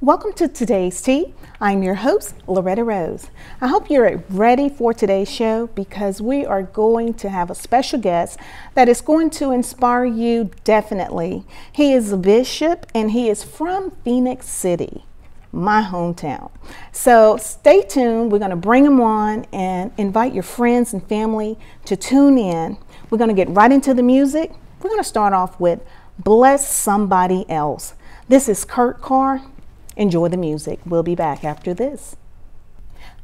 Welcome to today's tea. I'm your host, Loretta Rose. I hope you're ready for today's show because we are going to have a special guest that is going to inspire you definitely. He is a bishop and he is from Phenix City, my hometown. So stay tuned. We're going to bring him on and invite your friends and family to tune in. We're going to get right into the music. We're going to start off with Bless Somebody Else. This is Kurt Carr. Enjoy the music. We'll be back after this.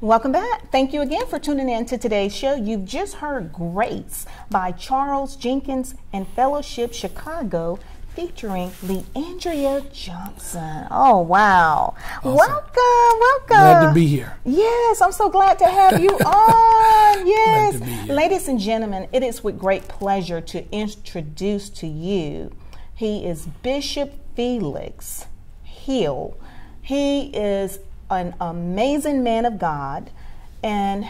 Welcome back. Thank you again for tuning in to today's show. You've just heard Grace by Charles Jenkins and Fellowship Chicago featuring Leandria Johnson. Oh, wow. Awesome. Welcome. Glad to be here. Yes, I'm so glad to have you on. Yes. Glad to be here. Ladies and gentlemen, it is with great pleasure to introduce to you, he is Bishop Felix Hill. He is an amazing man of God and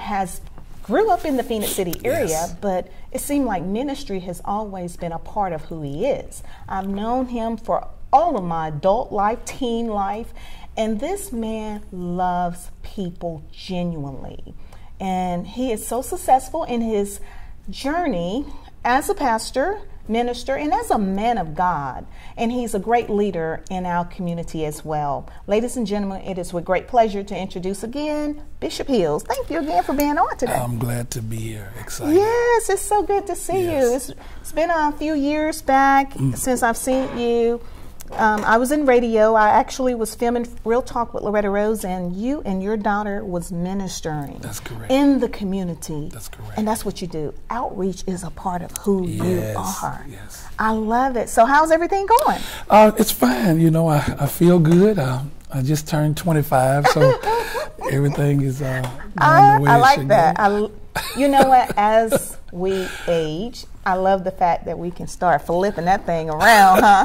grew up in the Phenix City area, Yes. but it seemed like ministry has always been a part of who he is. I've known him for all of my adult life, teen life, and this man loves people genuinely. And he is so successful in his journey as a pastor, minister, and as a man of God. And he's a great leader in our community as well. Ladies and gentlemen, it is with great pleasure to introduce again Bishop Hills. Thank you again for being on today. I'm glad to be here. Excited. Yes, it's so good to see Yes. you. It's been a few years back since I've seen you. I was in radio. I actually was filming Real Talk with Loretta Rose, and you and your daughter was ministering. That's correct. In the community. That's correct. And that's what you do. Outreach is a part of who you are. Yes. I love it. So how's everything going? It's fine. You know, I feel good. I just turned 25, so everything is going the way I it like should that. go. You know what? As we age, I love the fact that we can start flipping that thing around, huh?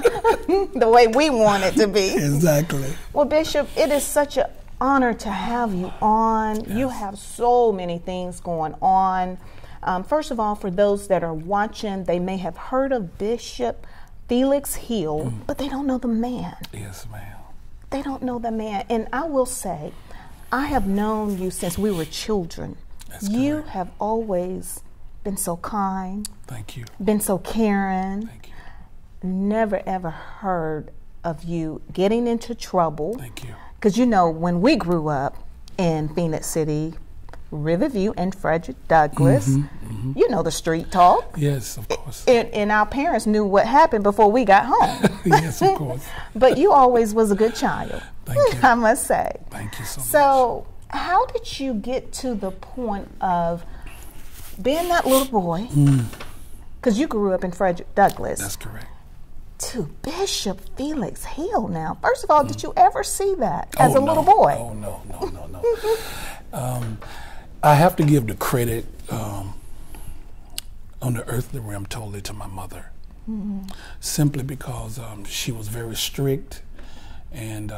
The way we want it to be. Exactly. Well, Bishop, it is such an honor to have you on. Yes. You have so many things going on. First of all, for those that are watching, they may have heard of Bishop Felix Hill, but they don't know the man. Yes, ma'am. They don't know the man. And I will say, I have known you since we were children. That's you correct. have always been so kind, Thank you. been so caring. Thank you. Never ever heard of you getting into trouble. Thank you. Because you know, when we grew up in Phenix City, Riverview and Frederick Douglass, you know the street talk. Yes, of course. And our parents knew what happened before we got home. Yes, of course. But you always was a good child, Thank you. I must say. Thank you so much. So how did you get to the point of being that little boy, because you grew up in Frederick Douglass, That's correct. to Bishop Felix Hill now? First of all, did you ever see that as a no. little boy? Oh, no. I have to give the credit on the earthly realm totally to my mother, simply because she was very strict, and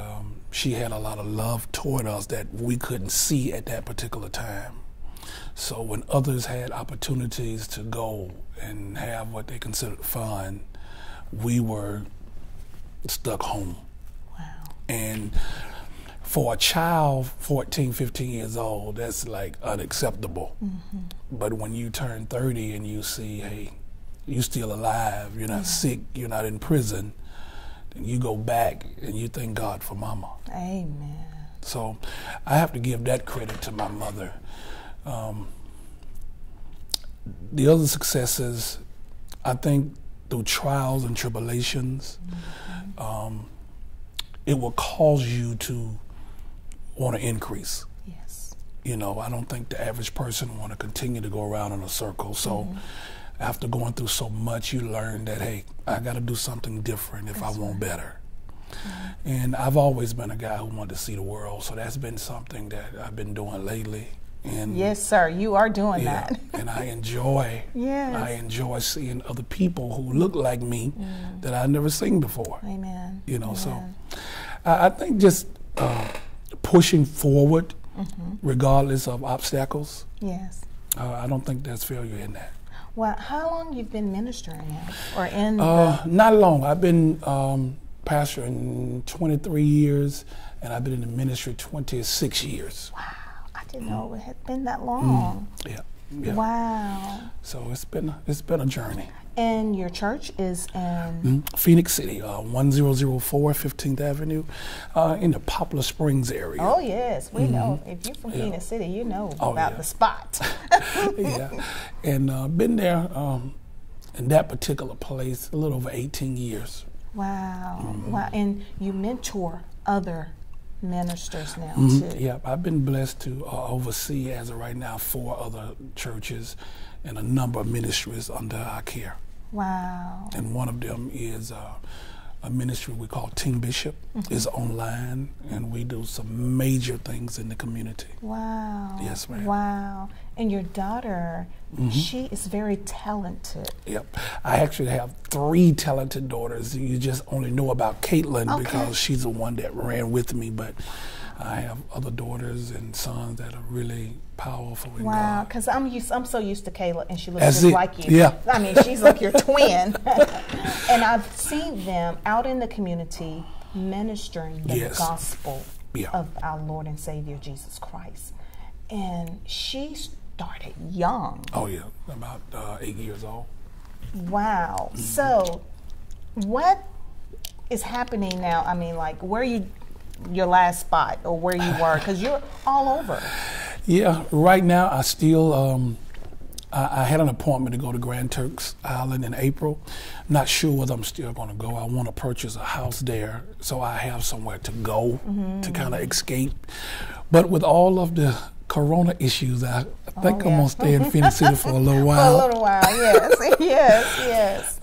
she had a lot of love toward us that we couldn't see at that particular time. So when others had opportunities to go and have what they considered fun, we were stuck home. Wow. And for a child 14, 15 years old, that's like unacceptable. But when you turn 30 and you see, hey, you're still alive, you're not sick, you're not in prison, then you go back and you thank God for mama. Amen. So I have to give that credit to my mother. The other successes, I think through trials and tribulations, it will cause you to want to increase. Yes. You know, I don't think the average person want to continue to go around in a circle. So after going through so much, you learn that, hey, I got to do something different if I want better. And I've always been a guy who wanted to see the world. So that's been something that I've been doing lately. And Yes, sir. You are doing that. and I enjoy Yes. I enjoy seeing other people who look like me that I've never seen before. Amen. You know, so Amen. I think just pushing forward regardless of obstacles, Yes. I don't think there's failure in that. Well, how long you've been ministering now, or in? Not long. I've been pastor in 23 years, and I've been in the ministry 26 years. Wow, I didn't know it had been that long. Yeah, yeah. Wow. So it's been a journey. And your church is in Phoenix City, 1004 15th Avenue, in the Poplar Springs area. Oh yes, we know. If you're from Phoenix City, you know about the spot. Yeah, and been there in that particular place a little over 18 years. Wow, wow. And you mentor other ministers now too. Yeah, I've been blessed to oversee, as of right now, 4 other churches and a number of ministries under our care. Wow. And one of them is a ministry we call Team Bishop. It's online, and we do some major things in the community. Wow. Yes, ma'am. Wow. And your daughter, she is very talented. Yep. I actually have 3 talented daughters. You just only know about Caitlin because she's the one that ran with me, but I have other daughters and sons that are really powerful in Wow, God. because I'm so used to Kayla, and she looks just like you. Yeah. I mean, she's like your twin. And I've seen them out in the community ministering the gospel of our Lord and Savior Jesus Christ. And she started young. Oh yeah, about 8 years old. Wow. So what is happening now? I mean, like, where you, your last spot or where you were, because you're all over. Yeah, right now I still, I had an appointment to go to Grand Turks Island in April. Not sure whether I'm still going to go. I want to purchase a house there so I have somewhere to go to kind of escape. But with all of the Corona issues, I think I'm going to stay in Phoenix City for a little while. For a little while, yes, yes.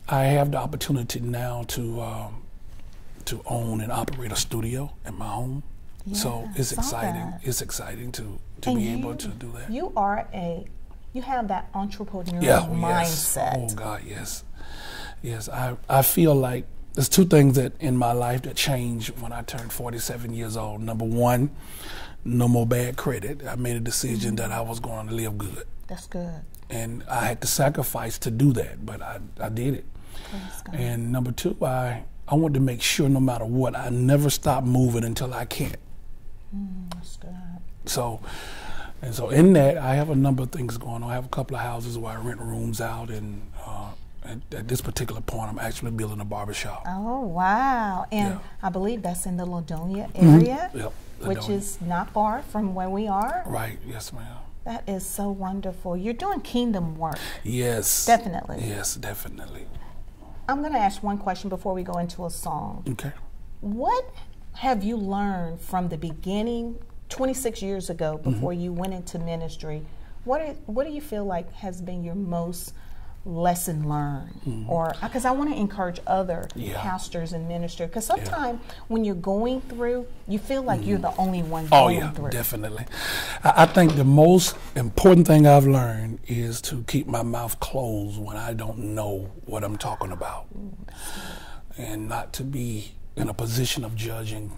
I have the opportunity now to own and operate a studio in my home. Yeah, so it's exciting. It's exciting to be able to do that. You have that entrepreneurial mindset. Oh God, yes. Yes, I feel like there's 2 things that in my life that changed when I turned 47 years old. Number 1, no more bad credit. I made a decision that I was going to live good. That's good. And I had to sacrifice to do that, but I did it. And number 2, I want to make sure no matter what, I never stop moving until I can't. That's good. So in that, I have a number of things going on. I have a couple of houses where I rent rooms out, and at this particular point, I'm actually building a barbershop. Oh, wow. And I believe that's in the Ladonia area, Yep, which is not far from where we are. Right, yes, ma'am. That is so wonderful. You're doing kingdom work. Yes. Definitely. Yes, definitely. I'm going to ask one question before we go into a song. Okay. What have you learned from the beginning, 26 years ago, before you went into ministry? What do you feel like has been your most lesson learned? Or because I want to encourage other pastors and ministers, because sometimes when you're going through, you feel like you're the only one going through. Definitely. I think the most important thing I've learned is to keep my mouth closed when I don't know what I'm talking about, and not to be in a position of judging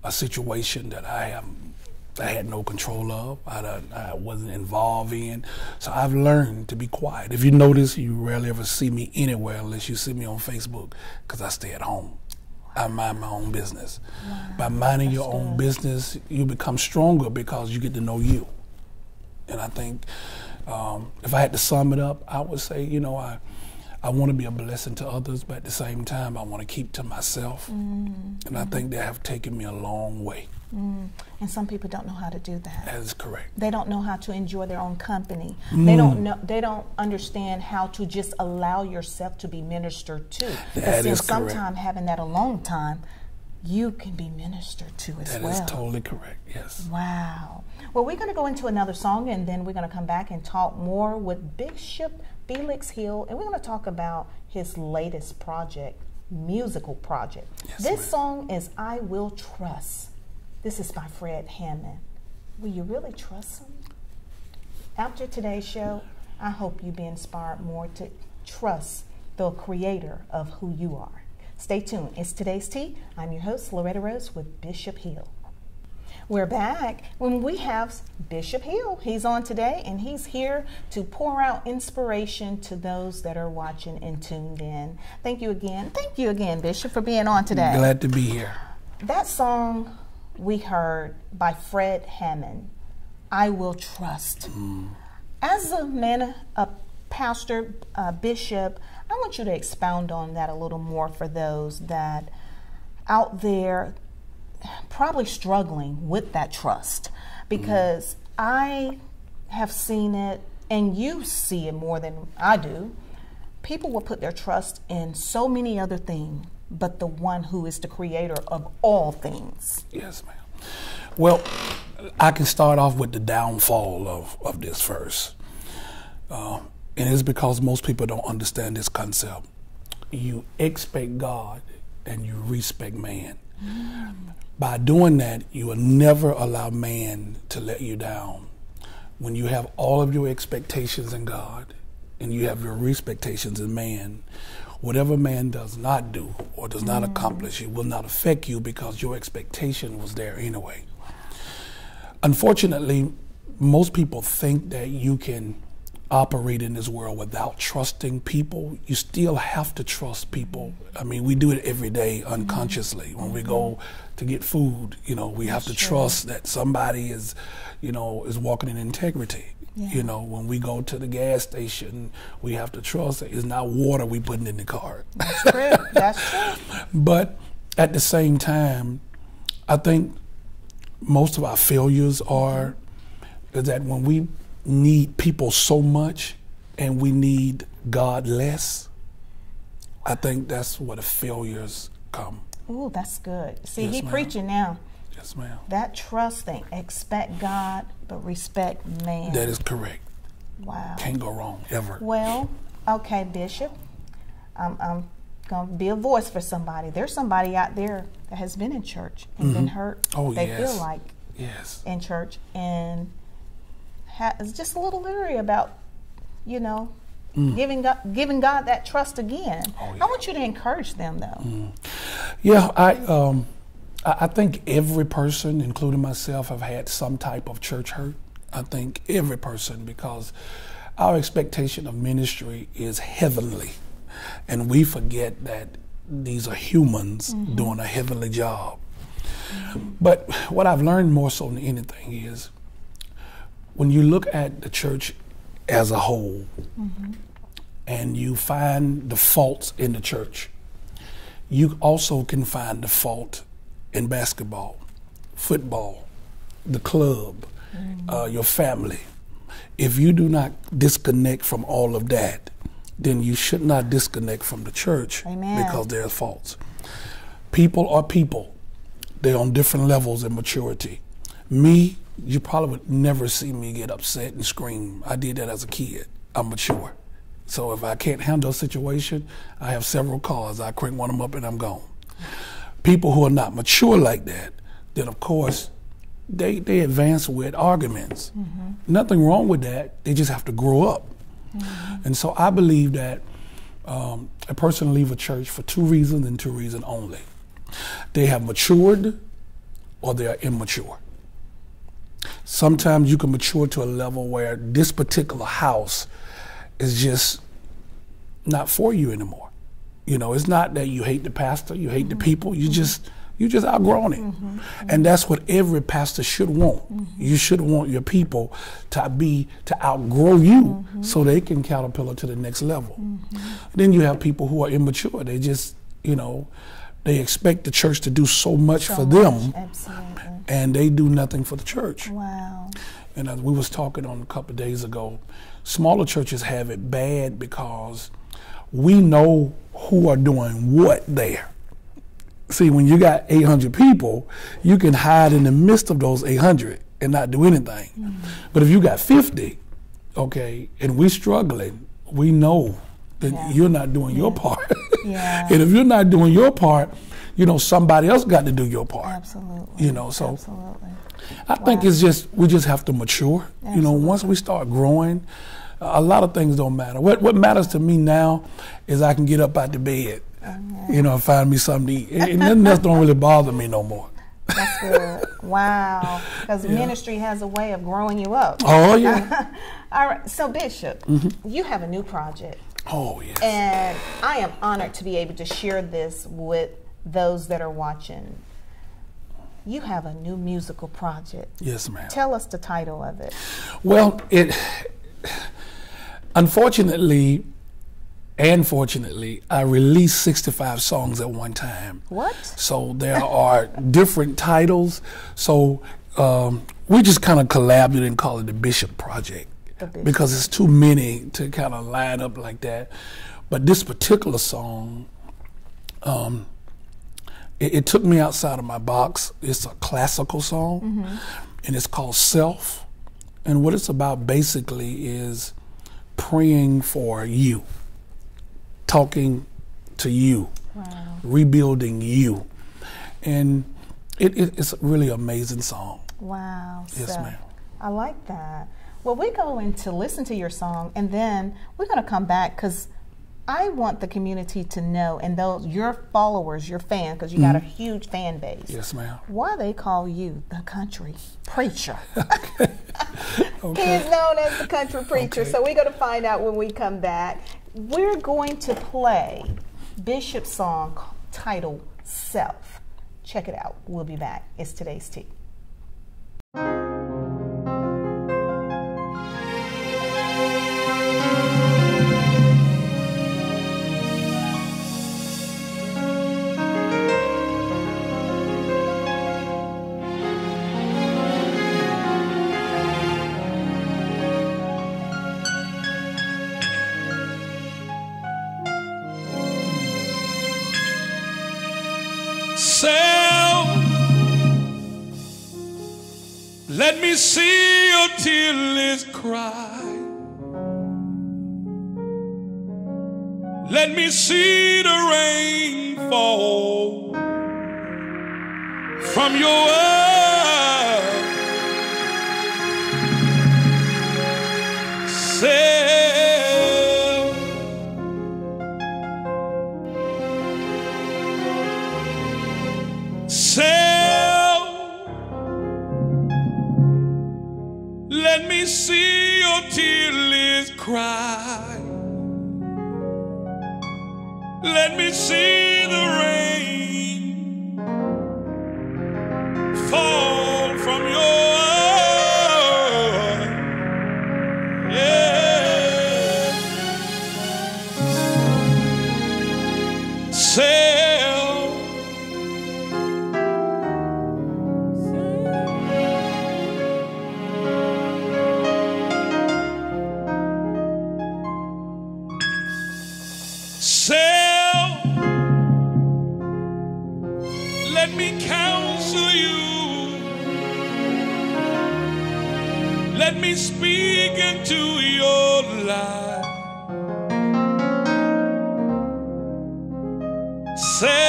a situation that I had no control of, I wasn't involved in. So I've learned to be quiet. If you notice, you rarely ever see me anywhere unless you see me on Facebook, because I stay at home. I mind my own business. By minding your own business, you become stronger because you get to know you. And I think if I had to sum it up, I would say, I want to be a blessing to others, but at the same time, I want to keep to myself. And I think that have taken me a long way. And some people don't know how to do that. That is correct. They don't know how to enjoy their own company. They don't know. They don't understand how to just allow yourself to be ministered to. That is correct. Sometimes having that alone time, you can be ministered to as well. That is totally correct. Yes. Wow. Well, we're going to go into another song, and then we're going to come back and talk more with Bishop Felix Hill, and we're going to talk about his latest project, musical project. Yes, this song is "I Will Trust." This is by Fred Hammond. Will you really trust him? After today's show, I hope you be inspired more to trust the creator of who you are. Stay tuned. It's Today's Tea. I'm your host, Loretta Rose with Bishop Hill. We're back when we have Bishop Hill. He's on today, and he's here to pour out inspiration to those that are watching and tuned in. Thank you again. Thank you again, Bishop, for being on today. Glad to be here. That song we heard by Fred Hammond, I Will Trust. As a man, a pastor, a bishop, I want you to expound on that a little more for those that out there probably struggling with that trust, because I have seen it, and you see it more than I do. People will put their trust in so many other things, but the one who is the creator of all things. Yes, ma'am. Well, I can start off with the downfall of this first. And it's because most people don't understand this concept. You expect God and you respect man. By doing that, you will never allow man to let you down. When you have all of your expectations in God and you have your expectations in man, whatever man does not do or does not accomplish, it will not affect you because your expectation was there anyway. Unfortunately, most people think that you can operate in this world without trusting people. You still have to trust people. I mean, we do it every day unconsciously. When we go to get food, we have to trust that somebody is, is walking in integrity. Yeah. When we go to the gas station, we have to trust that it's not water we putting in the car. That's true. That's true. But at the same time, I think most of our failures is that when we need people so much and we need God less, I think that's where the failures come. Ooh, that's good. See, Yes, he ma'am. preaching now. Yes, ma'am. That trust thing, expect God, but respect man. That is correct. Wow. Can't go wrong, ever. Well, okay, Bishop, I'm going to be a voice for somebody. There's somebody out there that has been in church and been hurt. Oh, they yes. feel like Yes. in church and is just a little leery about, giving God that trust again. Oh, yeah. I want you to encourage them, though. Yeah, I think every person, including myself, have had some type of church hurt. I think every person, because our expectation of ministry is heavenly, and we forget that these are humans doing a heavenly job. But what I've learned more so than anything is when you look at the church as a whole and you find the faults in the church, you also can find the fault in basketball, football, the club, your family. If you do not disconnect from all of that, then you should not disconnect from the church. Amen. Because there are faults. People are people. They're on different levels of maturity. Me, you probably would never see me get upset and scream. I did that as a kid. I'm mature. So if I can't handle a situation, I have several cars. I crank one of them up and I'm gone. People who are not mature like that, then of course, they advance with arguments. Nothing wrong with that. They just have to grow up. And so I believe that a person leave a church for two reasons and two reasons only. They have matured or they are immature. Sometimes you can mature to a level where this particular house is just not for you anymore. It's not that you hate the pastor, you hate the people, you just outgrown it. And that's what every pastor should want. You should want your people to outgrow you so they can caterpillar to the next level. Then you have people who are immature. They just, they expect the church to do so much for them. Absolutely. And they do nothing for the church. Wow. And as we was talking on a couple of days ago, smaller churches have it bad because we know who are doing what there. See, when you got 800 people, you can hide in the midst of those 800 and not do anything. But if you got 50, okay, and we're struggling, we know that you're not doing your part. And if you're not doing your part, somebody else got to do your part. Absolutely. So Absolutely. I think we just have to mature. Once we start growing, a lot of things don't matter. What matters to me now is I can get up out the bed, and find me something to eat. And nothing else don't really bother me no more. That's good. Wow. Because ministry has a way of growing you up. Oh, yeah. All right. So, Bishop, you have a new project. Oh, yes. And I am honored to be able to share this with those that are watching. You have a new musical project. Yes, ma'am. Tell us the title of it. Well, unfortunately and fortunately, I released 65 songs at one time. What? So there are different titles. So we just kind of collabed and call it the Bishop Project. Because it's too many to kind of line up like that. But this particular song, it took me outside of my box. It's a classical song, and it's called Self. And what it's about basically is praying for you, talking to you, rebuilding you. And it's a really amazing song. Wow. Yes, ma'am. I like that. Well, we're going to listen to your song, and then we're going to come back because I want the community to know, and those your followers, your fans, because you got a huge fan base. Yes, ma'am. Why they call you the country preacher? Okay. He is known as the country preacher. So we're going to find out when we come back. We're going to play Bishop's song titled Self. Check it out. We'll be back. It's Today's Tea. Self, let me see your tearless cry. Let me see the rain fall from your word. Self, let me see your tearless cry. Let me see the rain fall from your heart. Yeah. Self, let me counsel you. Let me speak into your life. Self,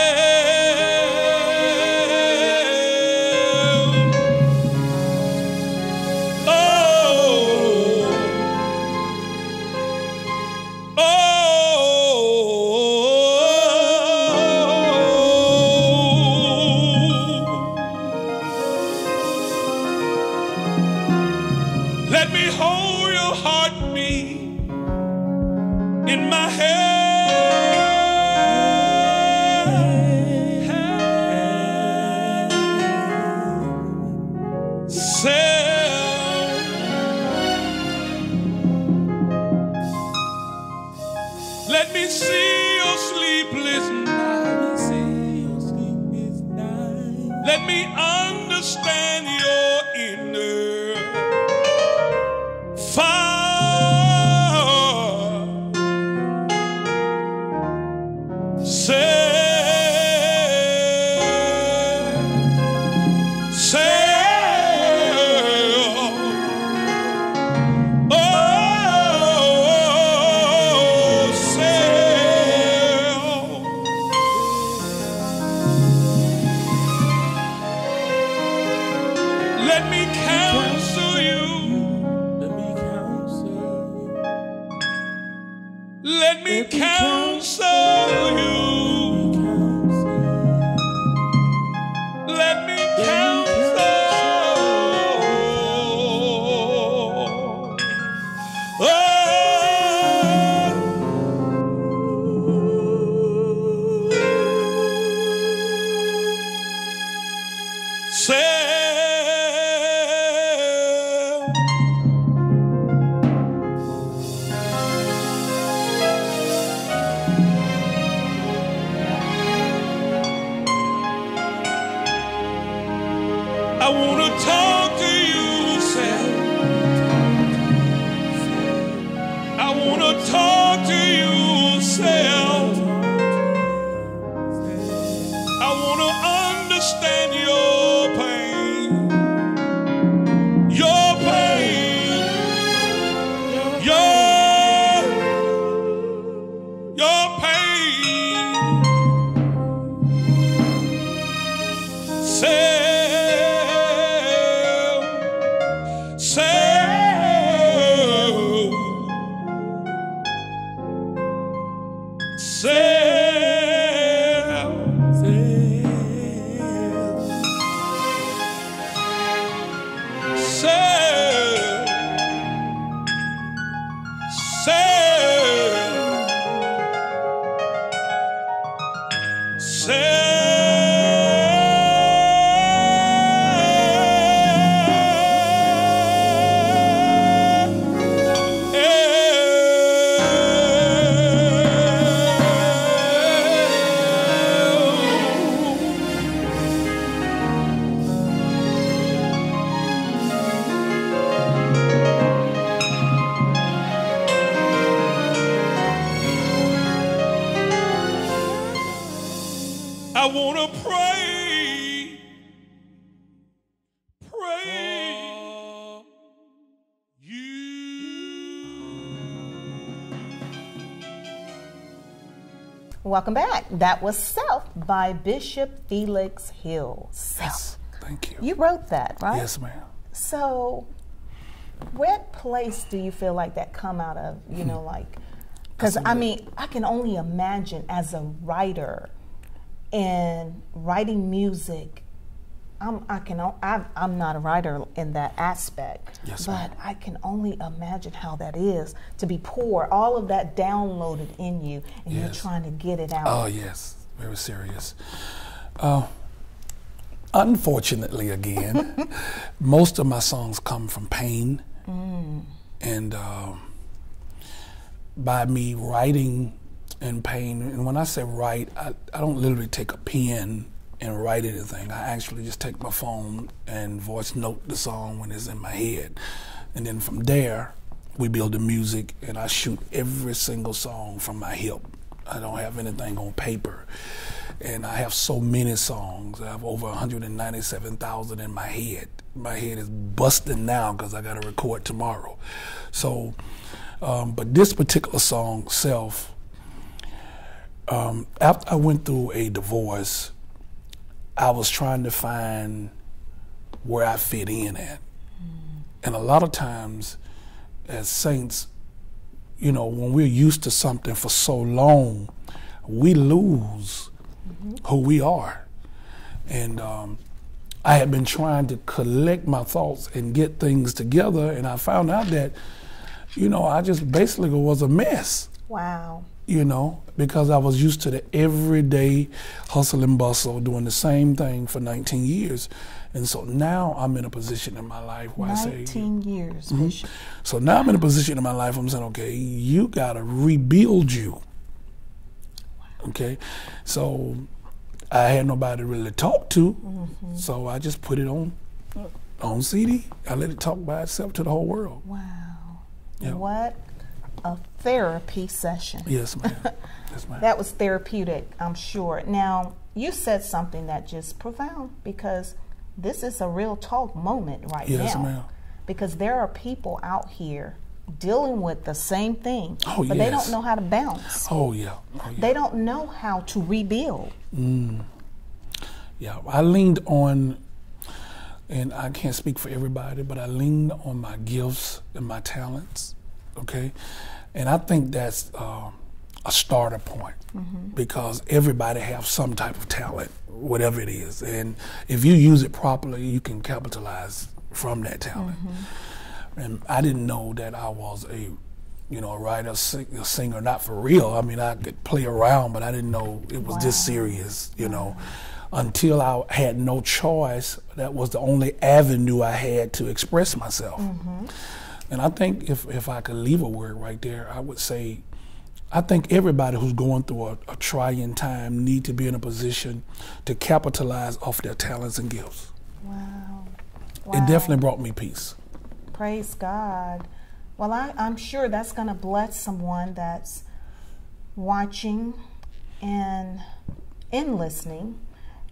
let me hold your heartbeat in my hand. Self, let me see your sleepless night. Let me understand your inner fire. Let me counsel you. Let me counsel you. Let me counsel I want to talk to you, Sam. I want to talk to you, Sam. I want to understand your pain. Your pain. Your pain. Sam. I want to pray for you. Welcome back. That was Self by Bishop Felix Hill. Self. Yes, thank you. You wrote that, right? Yes, ma'am. So, what place do you feel like that come out of? You know, like, because I mean, I can only imagine as a writer and writing music. I'm not a writer in that aspect, yes, but I can only imagine how that is to be poured, all of that downloaded in you, and yes. you're trying to get it out. Oh yes, very serious. Unfortunately, again, most of my songs come from pain, and by me writing in pain, and when I say write, I don't literally take a pen and write anything. I actually just take my phone and voice note the song when it's in my head, and then from there we build the music, and I shoot every single song from my hip. I don't have anything on paper, and I have so many songs. I have over 197,000 in my head. My head is busting now because I got to record tomorrow. So, but this particular song, Self, after I went through a divorce, I was trying to find where I fit in at. And a lot of times as saints, you know, when we're used to something for so long, we lose who we are. And I had been trying to collect my thoughts and get things together, and I found out that, you know, I just basically was a mess. Wow. You know, because I was used to the everyday hustle and bustle, doing the same thing for 19 years. And so now I'm in a position in my life where 19 years, Bishop. So now I'm in a position in my life, I'm saying, okay, you got to rebuild you. Okay? So I had nobody to really talk to, so I just put it on CD. I let it talk by itself to the whole world. Wow. Yeah. What a therapy session. Yes, ma'am. Yes, ma'am. That was therapeutic, I'm sure. Now, you said something that just profound, because this is a real talk moment right now. Yes, ma'am. Because there are people out here dealing with the same thing, Oh, but they don't know how to bounce. Oh, yeah. Oh, yeah. They don't know how to rebuild. Yeah, I leaned on, and I can't speak for everybody, but I leaned on my gifts and my talents, okay? And I think that's a starter point, because everybody has some type of talent, whatever it is. And if you use it properly, you can capitalize from that talent. And I didn't know that I was a writer, a singer, not for real. I mean, I could play around, but I didn't know it was this serious, you know. until I had no choice. That was the only avenue I had to express myself. And I think if I could leave a word right there, I would say, I think everybody who's going through a trying time need to be in a position to capitalize off their talents and gifts. Wow. It definitely brought me peace. Praise God. Well, I'm sure that's going to bless someone that's watching and listening.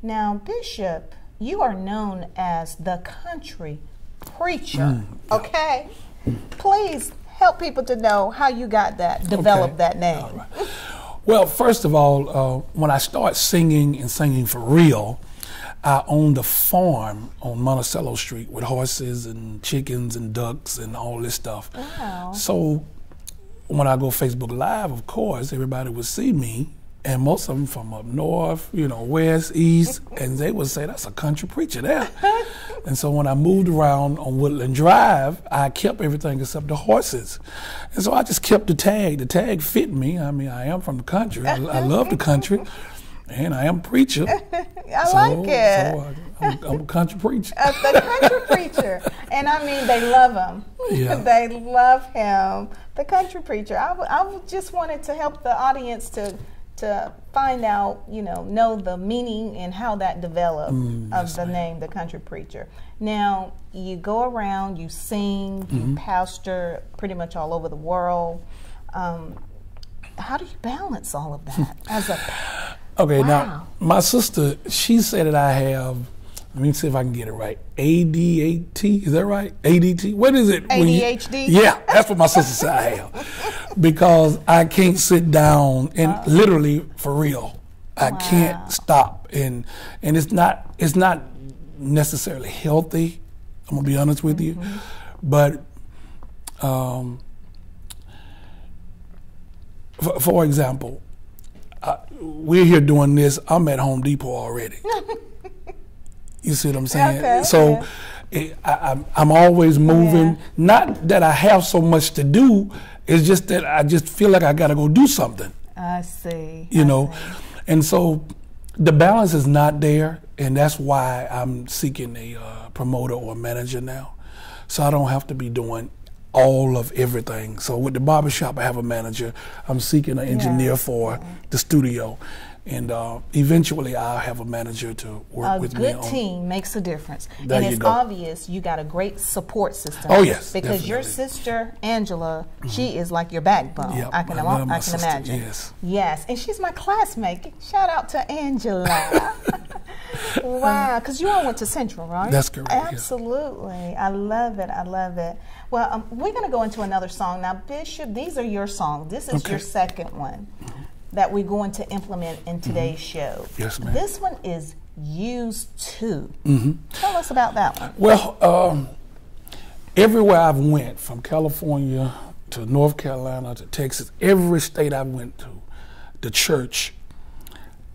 Now, Bishop, you are known as the country preacher, okay? Please help people to know how you got that, developed that name. All right. Well, first of all, when I started singing and singing for real, I owned a farm on Monticello Street with horses and chickens and ducks and all this stuff. Wow. So when I go Facebook Live, of course, everybody would see me, and most of them from up north, you know, west, east, and they would say, that's a country preacher there. And so when I moved around on Woodland Drive, I kept everything except the horses. And so I just kept the tag. The tag fit me. I mean, I am from the country. I love the country. And I am a preacher. I like it. So I'm a country preacher. The country preacher. And I mean, they love him. Yeah. They love him. The country preacher. I just wanted to help the audience to find out, you know the meaning and how that developed of the name, the country preacher. Now, you go around, you sing, you pastor pretty much all over the world. How do you balance all of that as a Okay, Wow. now, my sister, she said that I have, let me see if I can get it right, ADHD, is that right? ADT? What is it? ADHD? Yeah, that's what my sister said I have. Because I can't sit down and literally, for real, I can't stop. And it's not necessarily healthy, I'm gonna be honest with you. But for example, we're here doing this, I'm at Home Depot already. You see what I'm saying? Okay, so I'm always moving. Yeah. Not that I have so much to do, it's just that I just feel like I gotta go do something. I see. You know? And so the balance is not there, and that's why I'm seeking a promoter or a manager now. So I don't have to be doing all of everything. So with the barbershop, I have a manager. I'm seeking an engineer for the studio. And eventually I'll have a manager to work with me on. A good team makes a difference. There and you it's go. obvious you got a great support system. Oh, yes, Because your definitely. sister, Angela, she is like your backbone. Yep, I can I love my sister, imagine. yes. Yes, and she's my classmate. Shout out to Angela. Wow, because you all went to Central, right? That's correct, yeah. Absolutely. I love it. I love it. Well, we're going to go into another song. Now, Bishop, these are your songs. This is your second one that we're going to implement in today's show. Yes, ma'am. This one is Used To. Tell us about that one. Well, everywhere I've went, from California to North Carolina to Texas, every state I went to, the church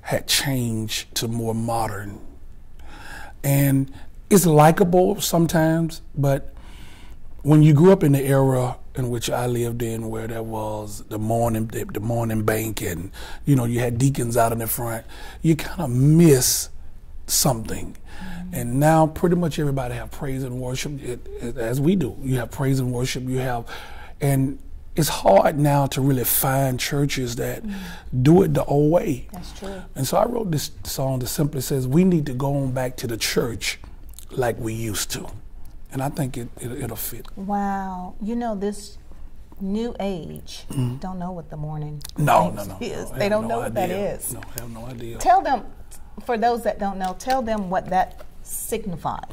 had changed to more modern. And it's likable sometimes, but when you grew up in the era in which I lived in, where there was the morning bank, and you had deacons out in the front, you kind of miss something. And now pretty much everybody have praise and worship, as we do. You have praise and worship, and it's hard now to really find churches that do it the old way. That's true. And so I wrote this song that simply says, we need to go on back to the church like we used to. And I think it'll fit. Wow. This new age don't know what the morning No. is. They don't know what that is. No, I have no idea. Tell them, for those that don't know, tell them what that signifies.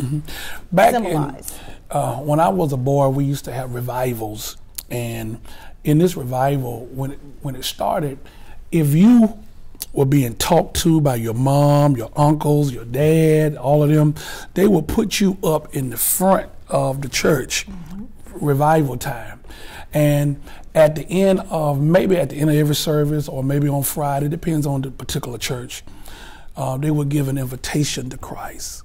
Back symbolize. When I was a boy, we used to have revivals. And in this revival, when it started, if you were being talked to by your mom, your uncles, your dad, all of them, they would put you up in the front of the church, revival time. And at the end of every service, or maybe on Friday, depends on the particular church, they would give an invitation to Christ.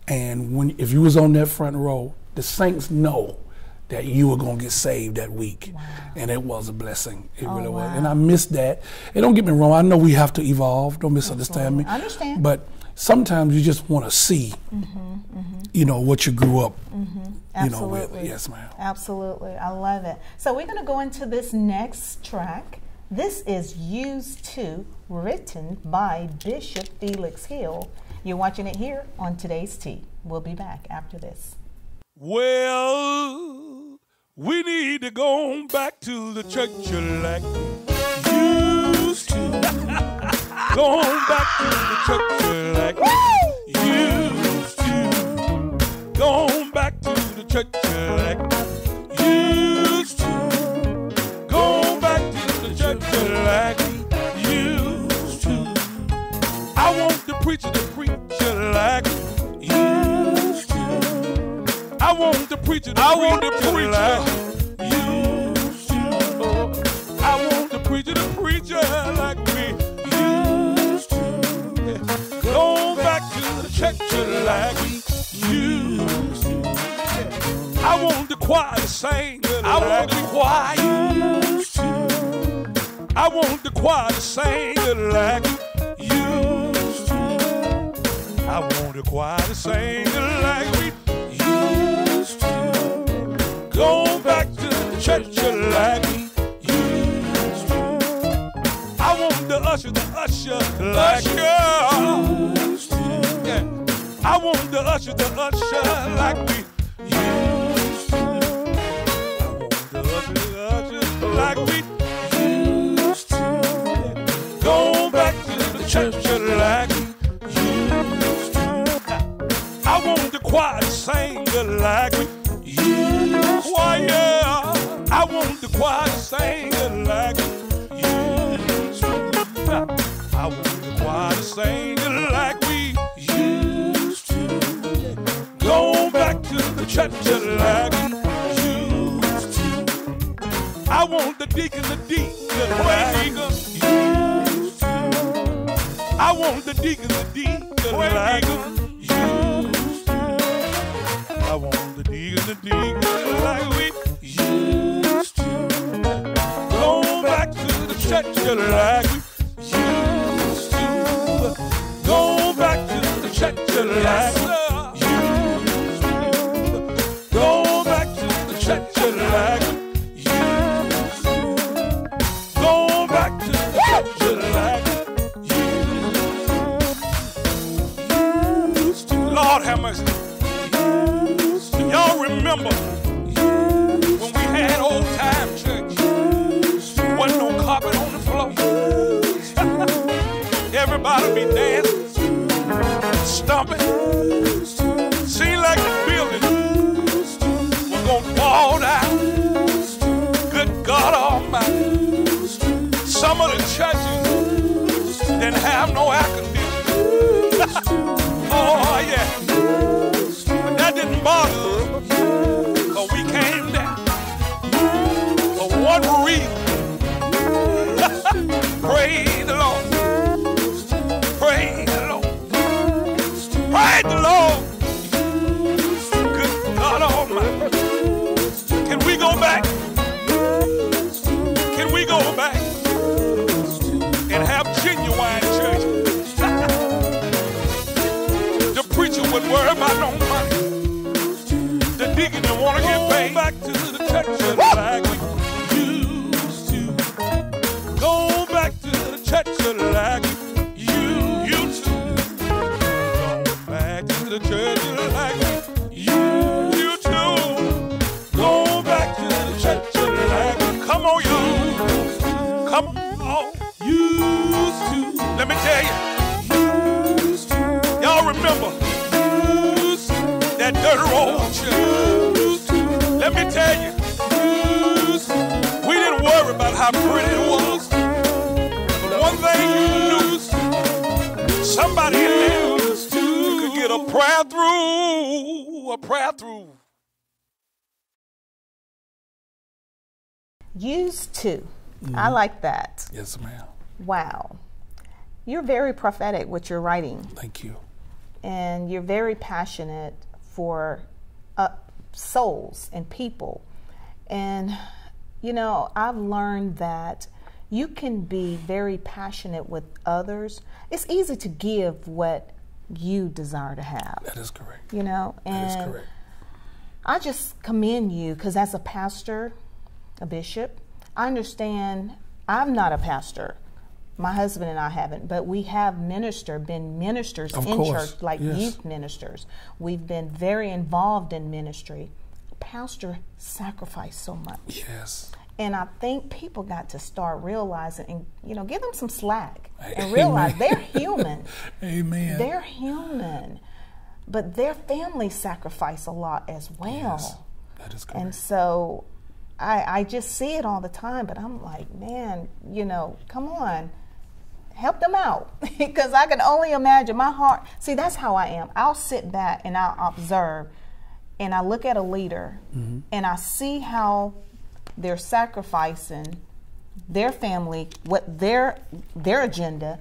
And if you was on that front row, the saints know that you were going to get saved that week. Wow. And it was a blessing. It really was. Wow. And I miss that. And don't get me wrong, I know we have to evolve. Don't misunderstand me. I understand. But sometimes you just want to see, you know, what you grew up, you know, with. Absolutely. Yes, ma'am. Absolutely. I love it. So we're going to go into this next track. This is Used To, written by Bishop Felix Hill. You're watching it here on Today's Tea. We'll be back after this. Well, we need to go back to the church like we used to. Go back to the church like we used to. Go back to the church like we used to. Go back to the church like we used to. I want the preacher to preach like we used to. I want the preacher to preach like used to. I want the preacher to preach like we used to. Go back to the church like we used to. I want the choir to sing. I want the choir used to. I want the choir to sing like we used to. I want the choir to sing like we used to. Go back to the church like we used to. I want the usher like we used to. Yeah. I want the usher like we used to. I want the usher like we used to. Go back to the church like we used to. I want the choir to sing like we used to. Choir. I want the choir to sing like we used to. I want the choir to sing like we used to. Go back to the church like we used to. I want the deacon like we used to. I want the deacon like we used to. I want the deacon like we used to. Go back to the church like we used to. Go back to the church like we used to. Go back to the church like we used to. Go back to the church like we used to. Lord have mercy. Y'all remember when we had old time church? Wasn't no carpet on the floor. Everybody be dancing, stomping. Seemed like the building was gonna fall down. Good God Almighty. Some of the churches didn't have no air conditioning. Oh yeah. That didn't bother us, but we came down for one reason. Praise the Lord. Praise the Lord. Praise the Lord. Good God Almighty. Can we go back? Can we go back and have genuine church? The preacher wouldn't worry about no money. The deacon didn't want to get paid. Back to the church like we used to. Go back to the church like we used to. Go back to the church like we used to. Go back to the church like we. Come on, you. Come on, used to. Let me tell you. Y'all remember that dirty old church? Let me tell you, we didn't worry about how pretty it was. But one thing you knew, somebody in there could get a prayer through, a prayer through. Used to. I like that. Yes, ma'am. Wow. You're very prophetic with your writing. Thank you. And you're very passionate for souls and people. And, you know, I've learned that you can be very passionate with others. It's easy to give what you desire to have. That is correct. You know, and that is correct. I just commend you because as a pastor, a bishop, I understand I'm not a pastor. My husband and I haven't, but we have been ministers Of in course. church, like Yes. youth ministers. We've been very involved in ministry. Pastor sacrificed so much. Yes. And I think people got to start realizing and, you know, give them some slack and Amen. realize they're human. Amen. They're human. But their families sacrifice a lot as well. Yes, that is correct. And so I just see it all the time, but I'm like, man, you know, come on. Help them out. Because I can only imagine my heart. See, that's how I am. I'll sit back and I'll observe and I look at a leader and I see how they're sacrificing their family, what their agenda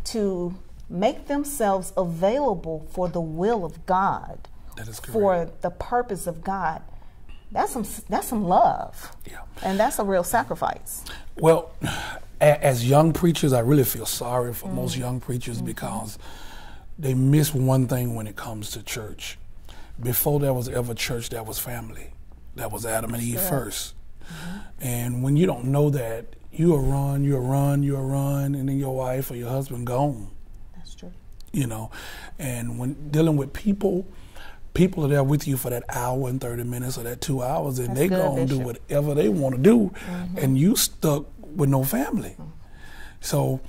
to make themselves available for the will of God, That is correct. for the purpose of God. That's some love, Yeah. and that's a real sacrifice. Well, as young preachers, I really feel sorry for most young preachers because they miss one thing when it comes to church. Before there was ever church, there was family. That was Adam and Eve first. And when you don't know that, you'll run, and then your wife or your husband gone. That's true. You know, and when dealing with people are there with you for that hour and 30 minutes or that 2 hours, and That's they good, gonna do Bishop. whatever they want to do, and you stuck with no family. So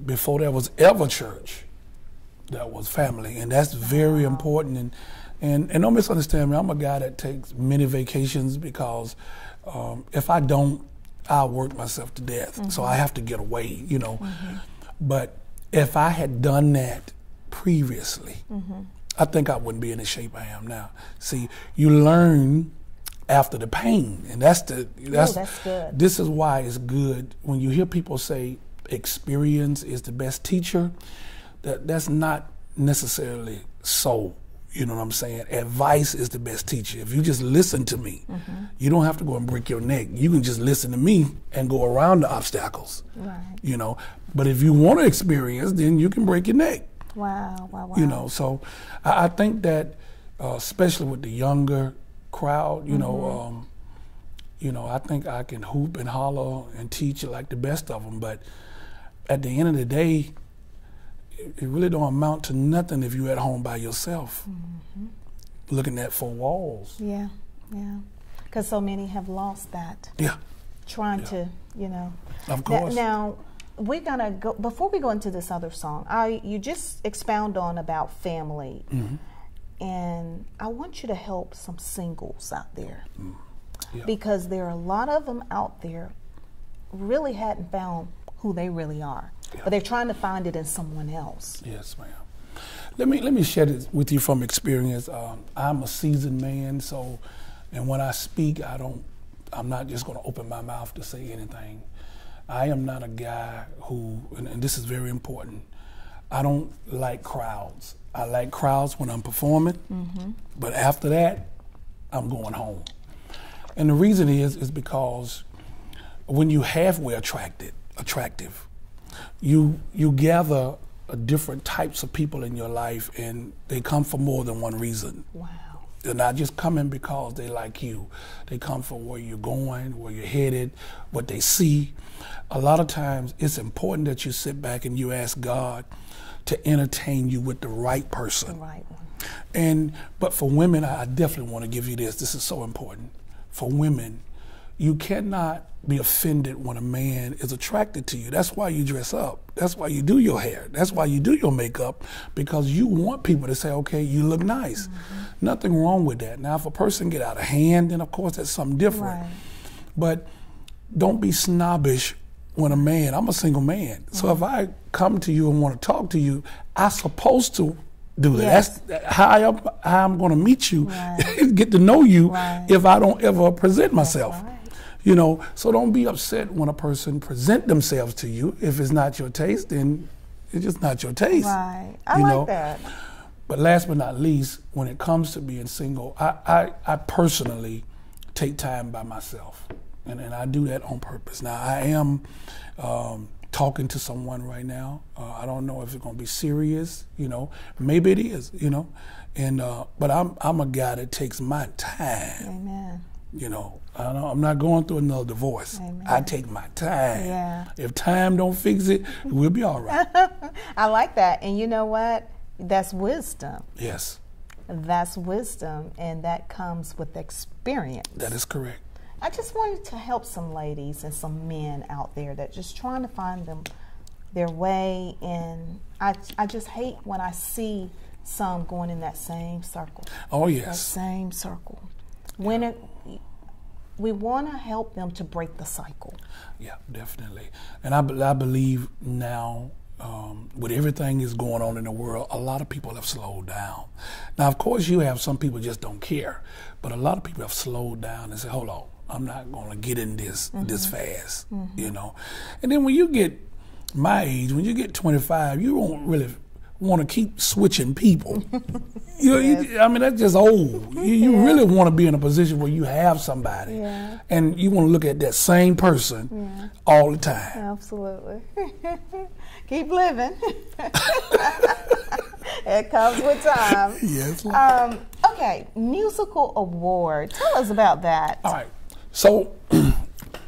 before there was ever church, that was family, and that's very important. And don't misunderstand me, I'm a guy that takes many vacations because if I don't, I'll work myself to death. So I have to get away, you know. But if I had done that previously, I think I wouldn't be in the shape I am now. See, you learn after the pain, and that's good. This is why it's good when you hear people say experience is the best teacher. That's not necessarily so. You know what I'm saying? Advice is the best teacher. If you just listen to me, you don't have to go and break your neck. You can just listen to me and go around the obstacles. Right. You know, but if you want to experience, then you can break your neck. Wow, wow, wow. You know, so I think that especially with the younger crowd, you know, I think I can hoop and holler and teach like the best of them. But at the end of the day, it really don't amount to nothing if you're at home by yourself, looking at four walls. Yeah, yeah. Because so many have lost that. Yeah. Trying to, you know. Of course. Now, we're gonna go before we go into this other song. You just expound on about family, and I want you to help some singles out there because there are a lot of them out there really hadn't found who they really are, but they're trying to find it in someone else. Yes, ma'am. Let me share this with you from experience. I'm a seasoned man, so, and when I speak, I'm not just going to open my mouth to say anything. I am not a guy who, and this is very important, I don't like crowds. I like crowds when I'm performing, but after that, I'm going home. And the reason is because when you halfway attractive, you gather different types of people in your life, and they come for more than one reason. Wow. They're not just coming because they like you. They come for where you're going, where you're headed, what they see. A lot of times it's important that you sit back and you ask God to entertain you with the right person. The right one. But for women, I definitely want to give you this. This is so important. For women, you cannot be offended when a man is attracted to you. That's why you dress up. That's why you do your hair. That's why you do your makeup, because you want people to say, okay, you look nice. Nothing wrong with that. Now, if a person get out of hand, then of course that's something different. Right. But don't be snobbish when a man, I'm a single man. So if I come to you and want to talk to you, I'm supposed to do that. Yes. That's how I'm going to meet you, Right. get to know you Right. if I don't ever present myself. Right. You know, so don't be upset when a person present themselves to you. If it's not your taste, then it's just not your taste. Right. I you like know? that. But last but not least, when it comes to being single, I personally take time by myself. And I do that on purpose. Now, I am talking to someone right now. I don't know if it's going to be serious, you know. Maybe it is, you know. And but I'm a guy that takes my time. Amen. You know, I'm not going through another divorce. Amen. I take my time. Yeah. If time don't fix it, we'll be all right. I like that. And you know what? That's wisdom. Yes. That's wisdom, and that comes with experience. That is correct. I just wanted to help some ladies and some men out there that just trying to find their way, and I just hate when I see some going in that same circle. Oh, yes. That same circle. When we want to help them to break the cycle. Yeah, definitely. And I believe now, with everything that's going on in the world, a lot of people have slowed down. Now, of course, you have some people just don't care, but a lot of people have slowed down and said, hold on, I'm not going to get in this fast, you know. And then when you get my age, when you get 25, you won't really want to keep switching people. You know, Yes. I mean, that's just old. You really want to be in a position where you have somebody, Yeah. and you want to look at that same person all the time. Absolutely. Keep living. It comes with time. Yes. Okay, musical award. Tell us about that. All right. So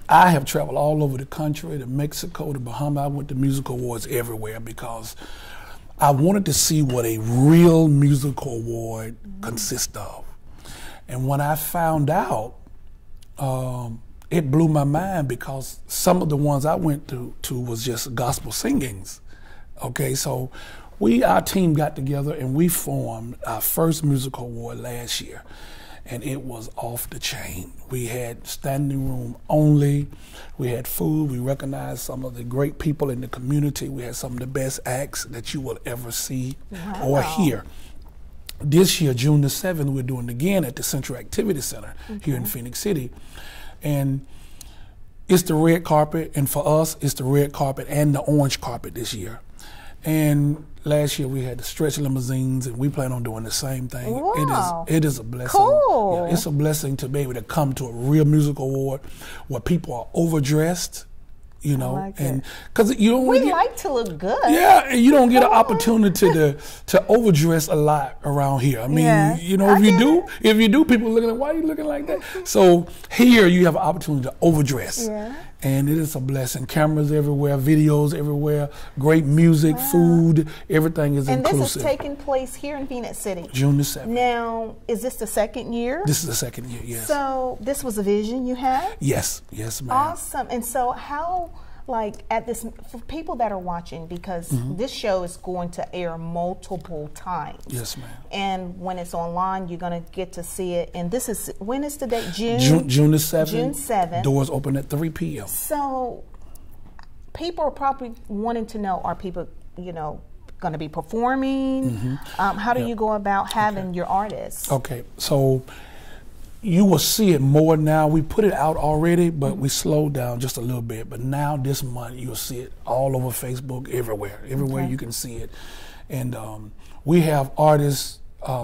I have traveled all over the country, to Mexico, to Bahamas. I went to musical awards everywhere because I wanted to see what a real musical award consists of. And when I found out, it blew my mind because some of the ones I went to was just gospel singings. Okay, so our team got together and we formed our first musical award last year. And it was off the chain. We had standing room only. We had food. We recognized some of the great people in the community. We had some of the best acts that you will ever see or hear. This year, June the 7th, we're doing it again at the Central Activity Center here in Phoenix City. And it's the red carpet, and for us, it's the red carpet and the orange carpet this year. And last year we had the stretch limousines, and we plan on doing the same thing. Wow. It is a blessing. Cool. Yeah, it's a blessing to be able to come to a real musical award where people are overdressed, you know, like and it. because you don't We get, like to look good. yeah, and you don't get an opportunity to overdress a lot around here. I mean, Yeah, you know, I if you get do, people looking at, why are you looking like that? So here you have an opportunity to overdress. Yeah. And it is a blessing. Cameras everywhere, videos everywhere, great music, food, everything is And inclusive. this is taking place here in Phoenix City. June the 7th. Now, is this the second year? This is the second year, yes. So this was a vision you had? Yes, ma'am. Awesome. And so how, like, at this, for people that are watching, because this show is going to air multiple times. Yes, ma'am. And when it's online, you're going to get to see it. And this is, when is the date? June the 7th. June 7th. Doors open at 3 p.m. So people are probably wanting to know, are people, you know, going to be performing? How do you go about having your artists? Okay, so you will see it more now. We put it out already, but we slowed down just a little bit. But now this month, you'll see it all over Facebook, everywhere you can see it. And we have artists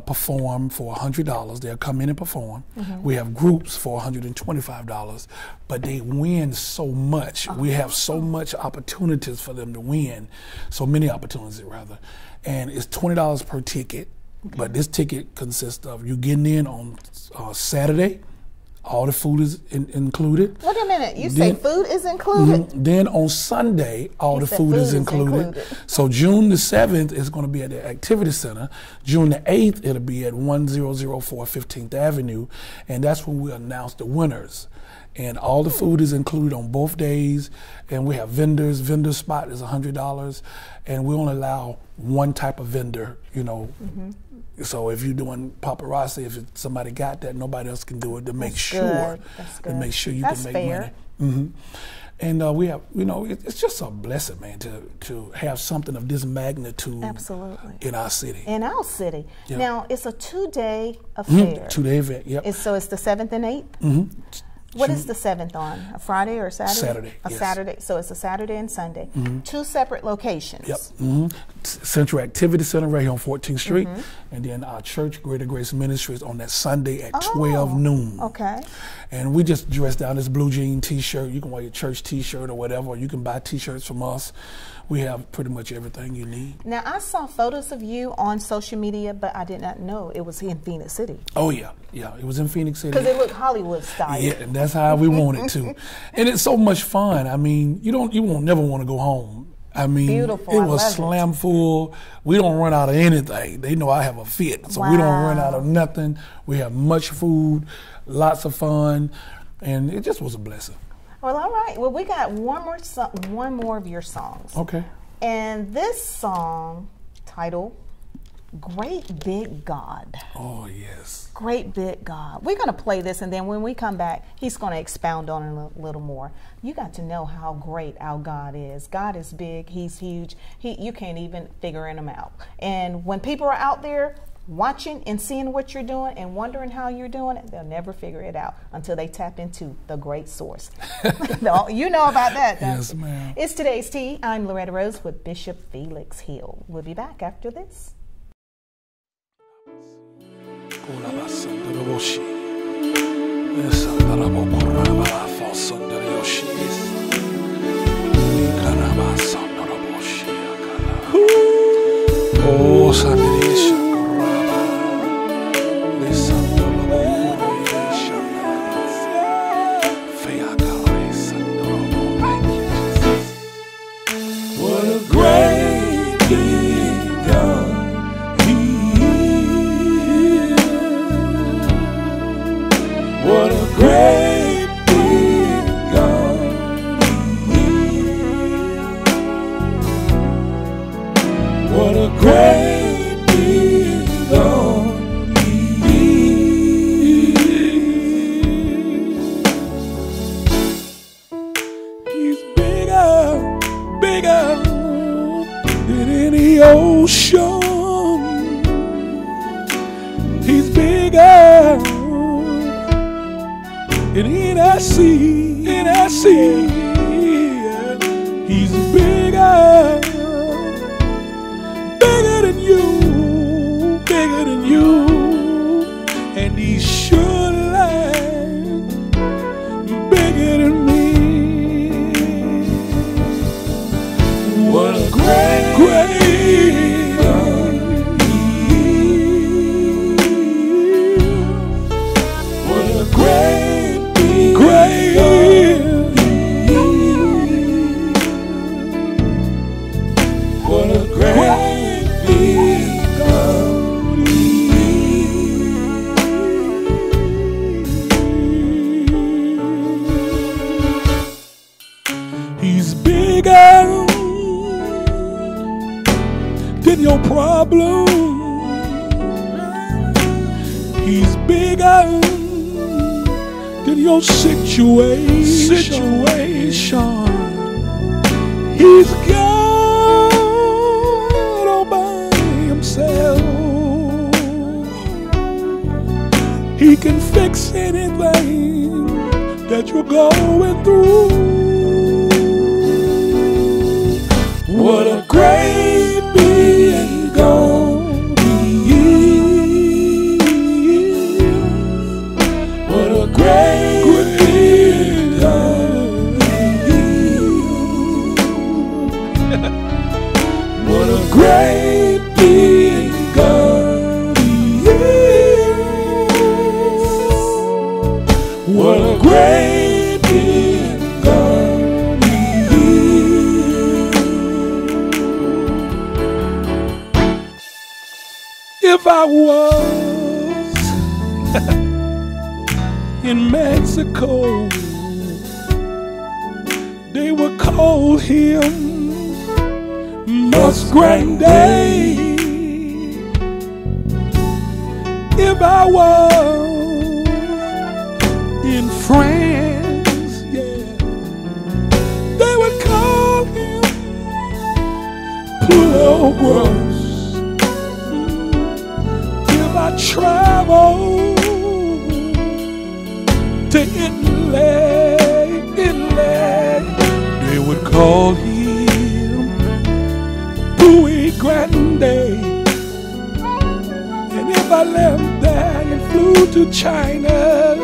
perform for $100. They'll come in and perform. We have groups for $125, but they win so much. We have so much opportunities for them to win, so many opportunities rather. And it's $20 per ticket. But this ticket consists of you getting in on Saturday. All the food is included. Wait a minute. You say food is included? Then on Sunday, all the food is included. So June the 7th is going to be at the Activity Center. June the 8th, it'll be at 1004 15th Avenue. And that's when we announce the winners. And all the food is included on both days. And we have vendors. Vendor spot is $100. And we only allow one type of vendor, you know. So if you're doing paparazzi, if somebody got that, nobody else can do it to make sure. To make sure you can make money. And we have, you know, it's just a blessing, man, to have something of this magnitude in our city. In our city. Yeah. Now, it's a 2-day affair. 2-day event, yep. So it's the 7th and 8th? What is the 7th on? A Friday or a Saturday? Saturday. A yes. Saturday. So it's a Saturday and Sunday. 2 separate locations. Yep. Central Activity Center right here on 14th Street. And then our church, Greater Grace Ministries, on that Sunday at 12 noon. Okay. And we just dress down this blue jean t-shirt. You can wear your church t-shirt or whatever, or you can buy t-shirts from us. We have pretty much everything you need. Now, I saw photos of you on social media, but I did not know it was in Phoenix City. Oh, yeah. Yeah, it was in Phoenix City. Because it looked Hollywood style. Yeah, and that's how we want it to. And it's so much fun. I mean, you won't never want to go home. I mean, Beautiful. it was slam full. We don't run out of anything. They know I have a fit, so we don't run out of nothing. We have much food, lots of fun, and it just was a blessing. Well, all right. Well, we got one more of your songs. Okay. And this song titled Great Big God. Oh, yes. Great Big God. We're going to play this, and then when we come back, he's going to expound on it a little more. You got to know how great our God is. God is big. He's huge. You can't even figure him out. And when people are out there watching and seeing what you're doing and wondering how you're doing it, they'll never figure it out until they tap into the great source. You know about that, don't Yes, you? ma'am. It's Today's Tea. I'm Loretta Rose with Bishop Felix Hill. We'll be back after this. What a great big God He is. What a great big God He is. What a great big God He is. He's bigger than any ocean. He's bigger than any sea, He's bigger than you, and He should land bigger than me. What a great God He is. What a great God He is. What a great big God He is. He's bigger than your problem. He's bigger than your situation. He's God all by himself. He can fix anything that you're going through. What a great big God He is. What a great big God He is. What a great big God He is. What a great big God He is. If I was in Mexico, they would call him Musgrande. If I was in France, yeah, they would call him Pulo Gross. If I travel to Italy, to China,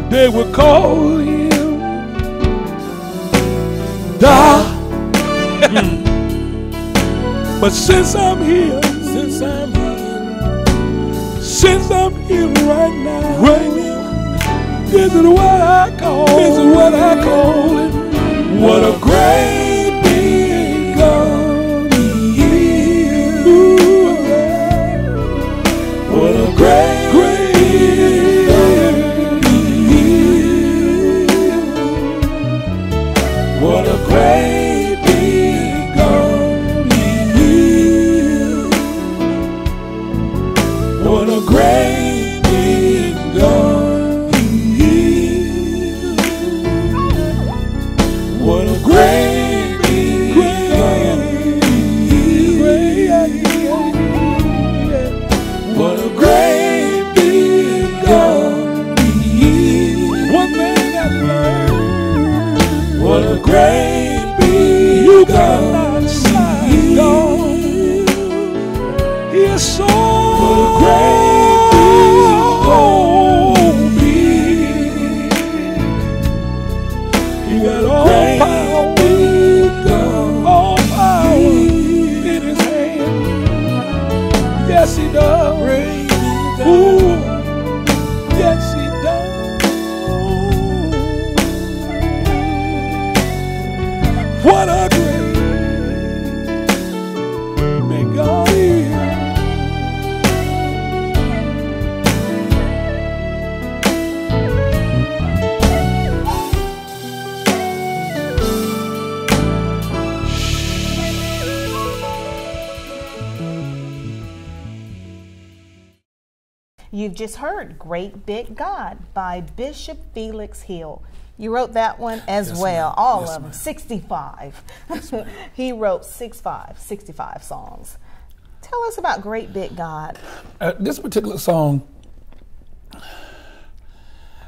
they would call him Da. But since I'm here right now, this is what I call it. What a great big God he is. What a great God he is. What a great big God he is. What a great big God he is. What a great big God he is. What a great big God he is. One thing I learned. What a great big God he is. He is so great big. He got all power in his hand. Yes, he does. Ooh, yes, he does. What a great big God he is. You've just heard Great Big God by Bishop Felix Hill. You wrote that one as Yes, well, ma'am. all Yes, of them, ma'am. 65. 65. He wrote 65 songs. Tell us about Great Big God. This particular song,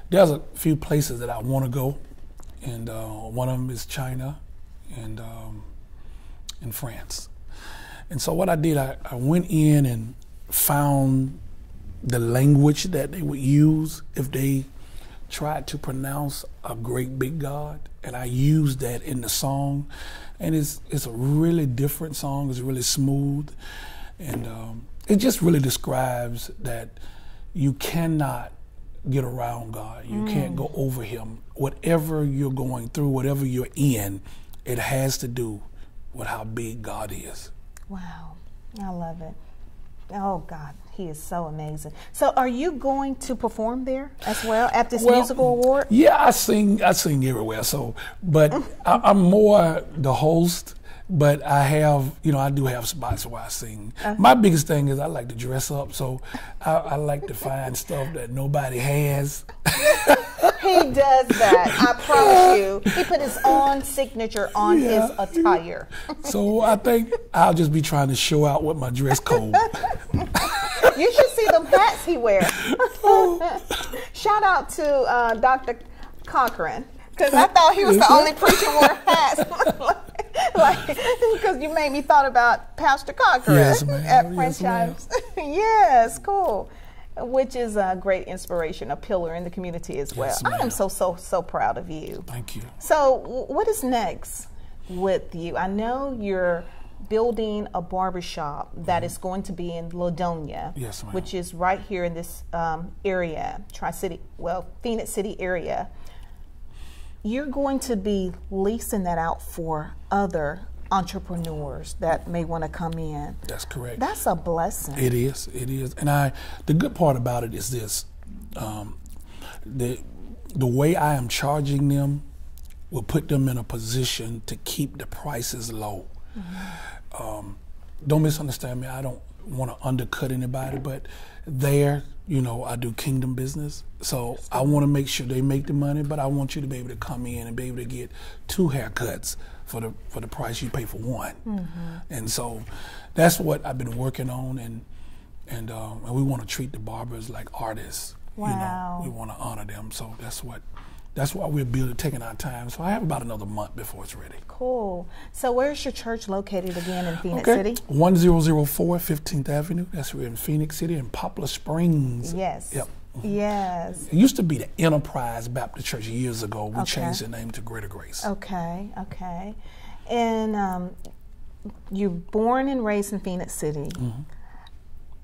there's a few places that I want to go, and one of them is China and France. And so what I did, I went in and found the language that they would use if they tried to pronounce a great big God, and I used that in the song. And it's a really different song. It's really smooth, and it just really describes that you cannot get around God. You can't go over him. Whatever you're going through, whatever you're in, it has to do with how big God is. Wow, I love it. Oh God, he is so amazing. So are you going to perform there as well at this musical award? Yeah, I sing everywhere. So, but I'm more the host. But I have, I do have spots where I sing. My biggest thing is I like to dress up, so I like to find stuff that nobody has. He does that, I promise you. He put his own signature on his attire. So I think I'll just be trying to show out with my dress code. You should see the hats he wears. Shout out to Dr. Cochran, because I thought he was the only preacher who wore hats. Because you made me thought about Pastor Cochran at Franchise. Yes, cool. Which is a great inspiration, a pillar in the community as well. Yes, I am so proud of you. Thank you. So what is next with you? I know you're building a barbershop that is going to be in Ladonia, yes, ma'am, which is right here in this area, Tri-City, Phoenix City area. You're going to be leasing that out for other entrepreneurs that may want to come in. That's correct. That's a blessing. It is. It is. And the good part about it is this: the way I am charging them will put them in a position to keep the prices low. Mm-hmm. Don't misunderstand me. I don't want to undercut anybody, but there, I do kingdom business. So I want to make sure they make the money, but I want you to be able to come in and be able to get 2 haircuts for the price you pay for one. Mm-hmm. And so that's what I've been working on, and we want to treat the barbers like artists. Wow. We want to honor them. So that's why we're taking our time. So I have about another month before it's ready. Cool. So where's your church located again in Phoenix City? 1004 15th Avenue. That's we're in Phoenix City in Poplar Springs. Yes. Yep. Yes. It used to be the Enterprise Baptist Church years ago. We Okay. changed the name to Greater Grace. Okay, okay. And you're born and raised in Phoenix City,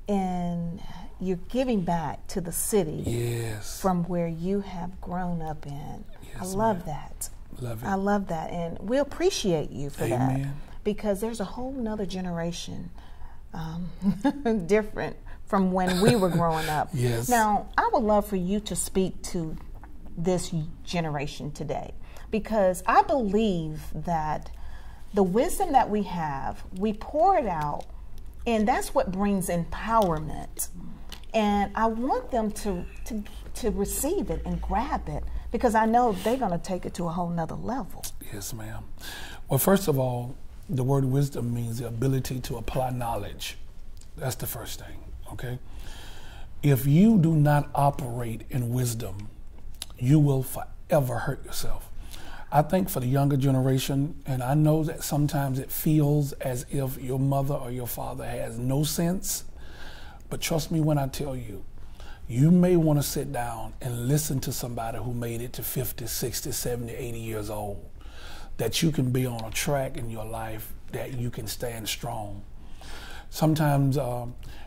and you're giving back to the city Yes. from where you have grown up in. I Yes, love ma'am. that. Love it. I love that, and we appreciate you for that, Amen. because there's a whole nother generation different from when we were growing up. Yes. Now, I would love for you to speak to this generation today, because I believe that the wisdom that we have, we pour it out, and that's what brings empowerment. And I want them to receive it and grab it, because I know they're going to take it to a whole nother level. Yes, ma'am. Well, first of all, the word wisdom means the ability to apply knowledge. That's the first thing, okay? If you do not operate in wisdom, you will forever hurt yourself. I think for the younger generation, and I know that sometimes it feels as if your mother or your father has no sense, but trust me when I tell you, you may want to sit down and listen to somebody who made it to 50, 60, 70, 80 years old, that you can be on a track in your life that you can stand strong. Sometimes,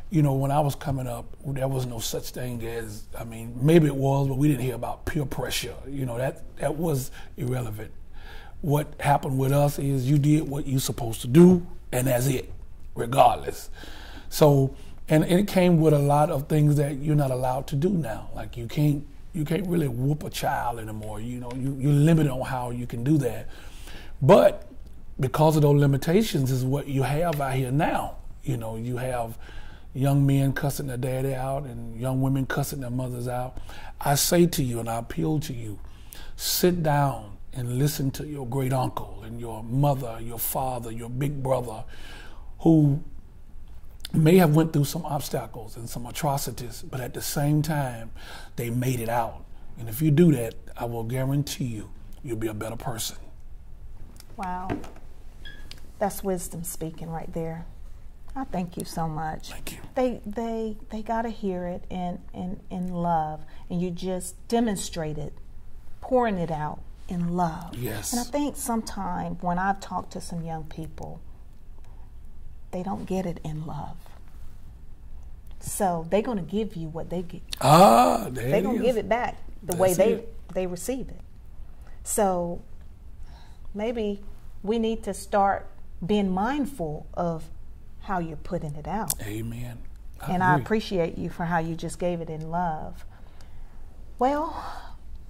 you know, when I was coming up, there was no such thing as, I mean, maybe it was, but we didn't hear about peer pressure. You know, that was irrelevant. What happened with us is you did what you're supposed to do, and that's it, regardless. So, and it came with a lot of things that you're not allowed to do now. Like you can't really whoop a child anymore. You know, you're limited on how you can do that. But because of those limitations is what you have out here now. You know, you have young men cussing their daddy out and young women cussing their mothers out. I say to you and I appeal to you, sit down and listen to your great uncle and your mother, your father, your big brother, who may have went through some obstacles and some atrocities, but at the same time, they made it out. And if you do that, I will guarantee you, you'll be a better person. Wow. That's wisdom speaking right there. I thank you so much. Thank you. They got to hear it in love, and you just demonstrated pouring it out in love. Yes. And I think sometimes when I've talked to some young people, they don't get it in love. So they're going to give you what they get. Ah, there They're going to give it back the way That's they receive it. So maybe we need to start being mindful of how you're putting it out. Amen. And I appreciate you for how you just gave it in love. Well,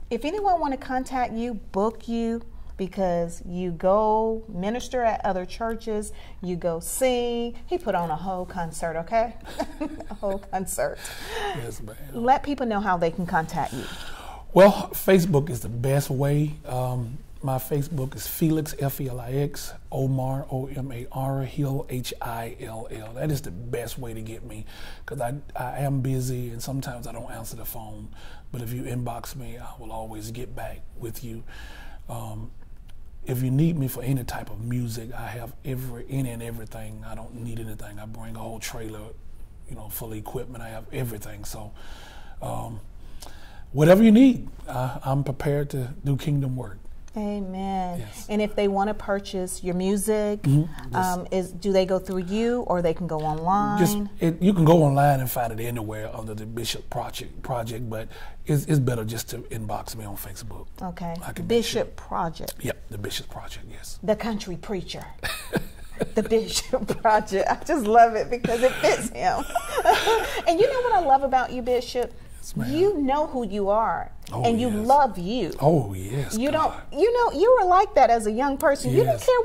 if anyone want to contact you, book you, because you go minister at other churches, you go sing. He put on a whole concert, okay? A whole concert. Yes, ma'am. Let people know how they can contact you. Well, Facebook is the best way. My Facebook is Felix, F-E-L-I-X, Omar, O-M-A-R, Hill, H-I-L-L. That is the best way to get me, because I am busy and sometimes I don't answer the phone. But if you inbox me, I will always get back with you. If you need me for any type of music, I have any and everything. I don't need anything. I bring a whole trailer, you know, full of equipment. I have everything. So whatever you need, I'm prepared to do kingdom work. Amen. Yes. And if they want to purchase your music, do they go through you, or they can go online? You can go online and find it anywhere under the Bishop Project, but it's better just to inbox me on Facebook. Okay. Bishop Project. Yep, the Bishop Project, yes. The country preacher. The Bishop Project. I just love it because it fits him. And you know what I love about you, Bishop? You know who you are, and you love you. Oh yes. You don't. You know, you were like that as a young person. Yes. You didn't care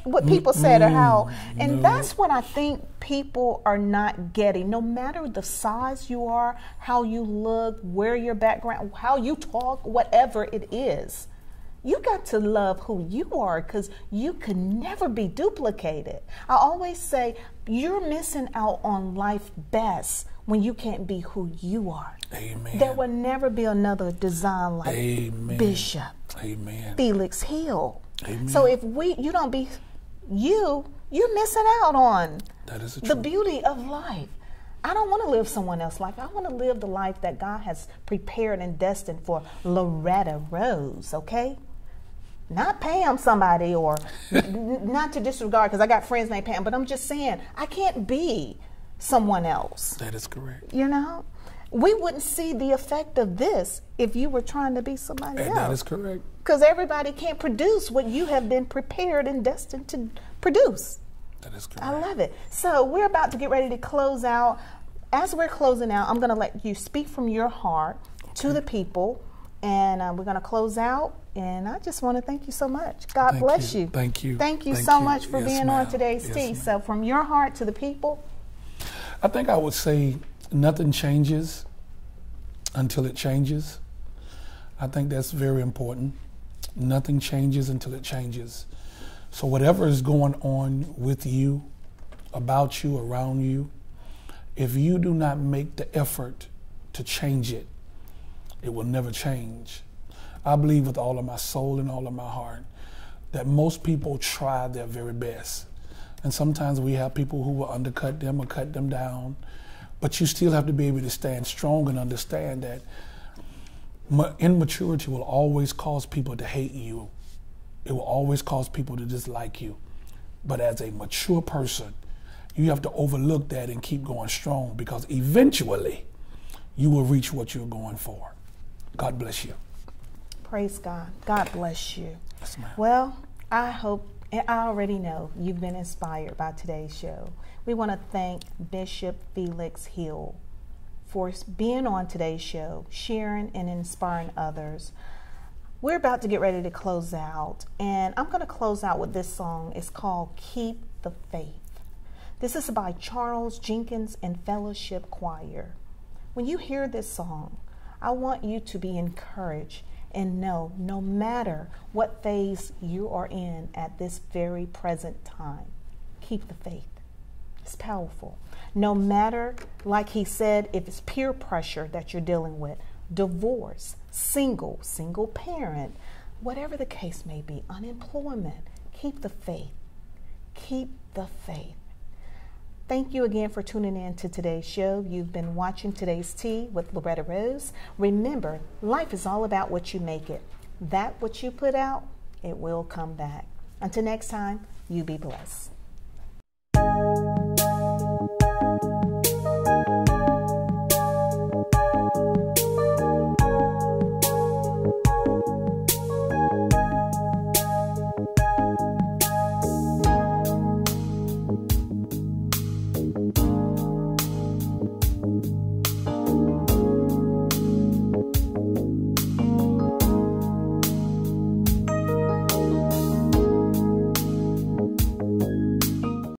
what people said or how. And that's what I think people are not getting. No matter the size you are, how you look, where your background, how you talk, whatever it is, you got to love who you are, because you can never be duplicated. I always say you're missing out on life best when you can't be who you are. Amen. There will never be another design like Bishop. Amen. Felix Hill. Amen. So if you don't be you, you're missing out on that is the beauty of life. I don't want to live someone else's life. I want to live the life that God has prepared and destined for Loretta Rose, okay? Not Pam somebody, or not to disregard, because I got friends named Pam, but I'm just saying I can't be someone else. That is correct. You know? We wouldn't see the effect of this if you were trying to be somebody else. That is correct. Because everybody can't produce what you have been prepared and destined to produce. That is correct. I love it. So we're about to get ready to close out. As we're closing out, I'm going to let you speak from your heart to the people, and we're going to close out. And I just want to thank you so much. God bless you. Thank you. Thank you so much for being on today's tea. Ma'am. So from your heart to the people. I think I would say nothing changes until it changes. I think that's very important. Nothing changes until it changes. So whatever is going on with you, about you, around you, if you do not make the effort to change it, it will never change. I believe with all of my soul and all of my heart that most people try their very best. And sometimes we have people who will undercut them or cut them down, but you still have to be able to stand strong and understand that immaturity will always cause people to hate you. It will always cause people to dislike you. But as a mature person, you have to overlook that and keep going strong, because eventually you will reach what you're going for. God bless you. Praise God. God bless you. Yes, ma'am. Well, I hope, and I already know you've been inspired by today's show. We want to thank Bishop Felix Hill for being on today's show, sharing and inspiring others. We're about to get ready to close out, and I'm going to close out with this song. It's called Keep the Faith. This is by Charles Jenkins and Fellowship Choir. When you hear this song, I want you to be encouraged and know no matter what phase you are in at this very present time, keep the faith. It's powerful. No matter, like he said, if it's peer pressure that you're dealing with, divorce, single parent, whatever the case may be, unemployment, keep the faith. Keep the faith. Thank you again for tuning in to today's show. You've been watching Today's Tea with Loretta Rose. Remember, life is all about what you make it. That what you put out, it will come back. Until next time, you be blessed.